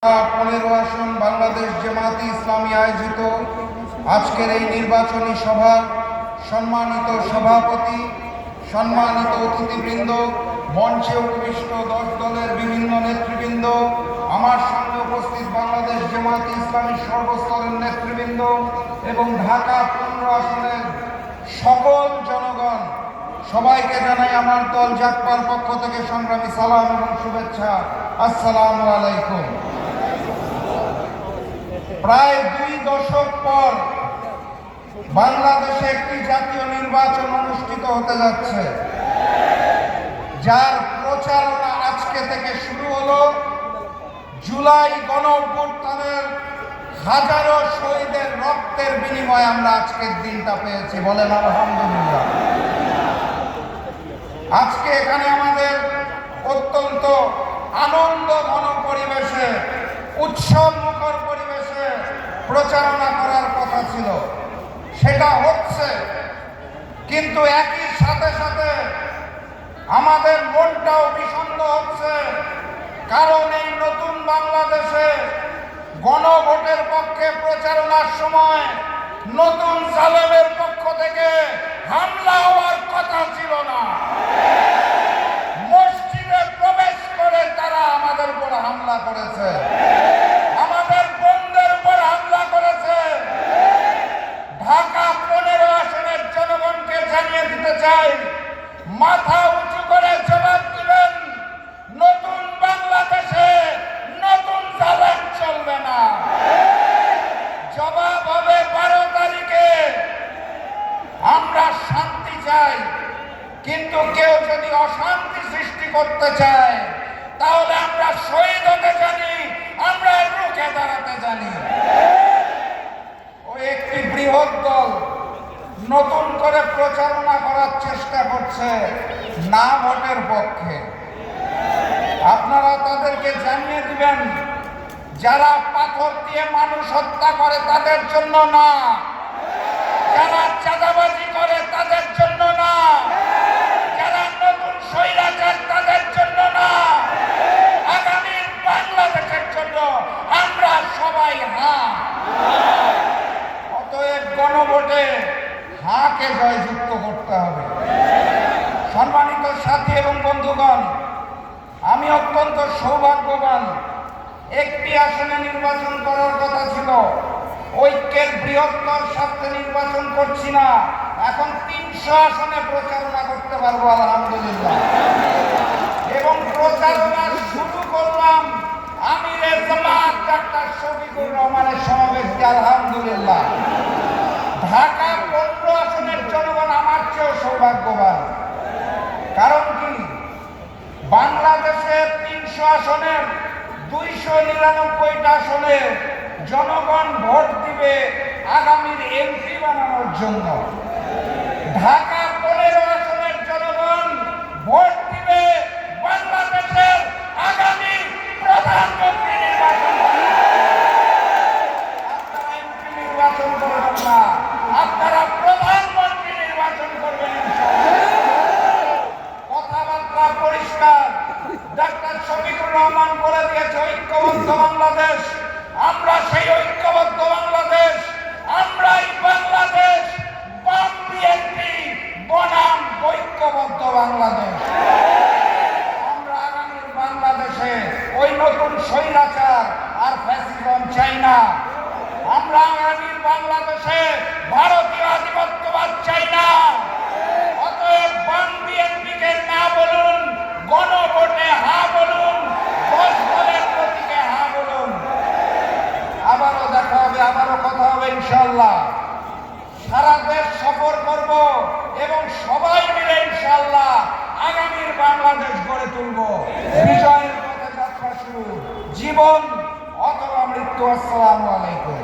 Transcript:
15 আসন বাংলাদেশ জামায়াতে ইসলামী আয়োজিত আজকের এই নির্বাচনী সভার সম্মানিত সভাপতি, সম্মানিত অতিথিবৃন্দ, মঞ্চে উপবিষ্ট 10 দলের বিভিন্ন নেতৃবৃন্দ, আমার সঙ্গে উপস্থিত বাংলাদেশ জামায়াতে ইসলামী সর্বস্তরের নেতৃবৃন্দ এবং ঢাকা 15 আসনের সকল জনগণ, সবাইকে জানাই আমার দল জাকপার পক্ষ থেকে সংগ্রামী সালাম এবং শুভেচ্ছা। আসসালামু আলাইকুম। প্রায় 2 দশক পর বাংলাদেশে একটি জাতীয় নির্বাচন অনুষ্ঠিত হতে যাচ্ছে, যার প্রচারণা আজকে থেকে শুরু হলো। জুলাই গণঅভ্যুত্থানের হাজারো শহীদের রক্তের বিনিময়ে আমরা আজকের দিনটা পেয়েছি, বলেন আলহামদুলিল্লাহ। আজকে এখানে আমাদের অত্যন্ত আনন্দ ঘন পরিবেশে, উৎসব মুখর পরিবেশে প্রচারণা করার কথা ছিল, সেটা হচ্ছে। কিন্তু একই সাথে সাথে আমাদের মনটাও বিষণ্ণ হচ্ছে, কারণ এই নতুন বাংলাদেশে গণভোটের পক্ষে প্রচারণার সময় নতুন জালেমের পক্ষ থেকে হামলা হওয়ার কথা ছিল না। মসজিদে প্রবেশ করে তারা আমাদের উপর হামলা করেছে, আমাদের বোনদের উপর হামলা করেছে। ঢাকা 15 আসনের জনগণকে জানিয়ে দিতে চাই, মাথা উঁচু করে জবাব দিবেন। নতুন বাংলাদেশে নতুন জালেম চলবে না। জবাব হবে 12 তারিখে। আমরা শান্তি চাই, কিন্তু কেউ যদি অশান্তি সৃষ্টি করতে চায় তাহলে আমরা শহীদ হতে জানি, আমরা রুখে দাঁড়াতে জানি। ওই একটি বৃহৎ দল নতুন করে প্রচারণা করার চেষ্টা করছে না ভোটের পক্ষে। আপনারা তাদেরকে জানিয়ে দিবেন, যারা পাথর দিয়ে মানুষ হত্যা করে তাদের জন্য না, যারা চাঁদাবাজি করে তাদের জন্য না, যারা নতুন স্বৈরাচার তাদের জন্য না, আগামী বাংলাদেশের জন্য আমরা সবাই হ্যাঁ। অতএব গণভোটে হাঁকে জয়যুক্ত করতে হবে। সম্মানিত সাথী এবং বন্ধুগণ, আমি অত্যন্ত সৌভাগ্যবান। একটি আসনে নির্বাচন করার কথা ছিল, ঐক্যের বৃহত্তর স্বার্থে নির্বাচন করছি না, এখন 300 আসনে প্রচারণা করতে পারবো আলহামদুলিল্লাহ। এবং প্রচারণা শুরু করলাম আমিরে জামাত ডাক্তার শফিকুর রহমানের সমাবেশে আলহামদুলিল্লাহ। ঢাকা 15 আসনের জনগণ আমার চেয়েও সৌভাগ্যবান। কারণ কি, বাংলাদেশের 300 আসনের 299টা আসনে জনগণ ভোট দিবে আগামীর এমপি বানানোর জন্য। ঢাকা 15 আসনের জনগণ ভোট দিবে বাংলাদেশের আগামী প্রধানমন্ত্রী নির্বাচন। আপনারা এমপি নির্বাচন করবেন না, আপনারা প্রধানমন্ত্রী নির্বাচন করবেন। কথাবার্তা পরিষ্কার। ডাক্তার শফিকুর রহমান বলে দিয়েছে ঐক্যবদ্ধ বাংলাদেশ। আমরা সেই ঐক্যবদ্ধ বাংলাদেশ, আমরাই বাংলাদেশ, বাম বিএনপি বনাম ঐক্যবদ্ধ বাংলাদেশ। আমরা আগামীর বাংলাদেশে ওই নতুন স্বৈরাচার আর ফ্যাসিজম চাই না। আমরা আগামীর বাংলাদেশে ভারতীয় আধিপত্যবাদ চাই না। অতএব বাম বিএনপিকে না বলুন, গণভোটে হ্যাঁ বলুন, 10 দলের প্রতীকে হ্যাঁ বলুন। আবারও দেখা হবে, আবারও কথা হবে ইনশাআল্লাহ। সারা দেশ সফর করব এবং সবাই মিলে ইনশাআল্লাহ আগামীর বাংলাদেশ গড়ে তুলব। বিজয়ের পথে যাত্রা শুরু, জীবন অথবা মৃত্যু। আসসালামু আলাইকুম।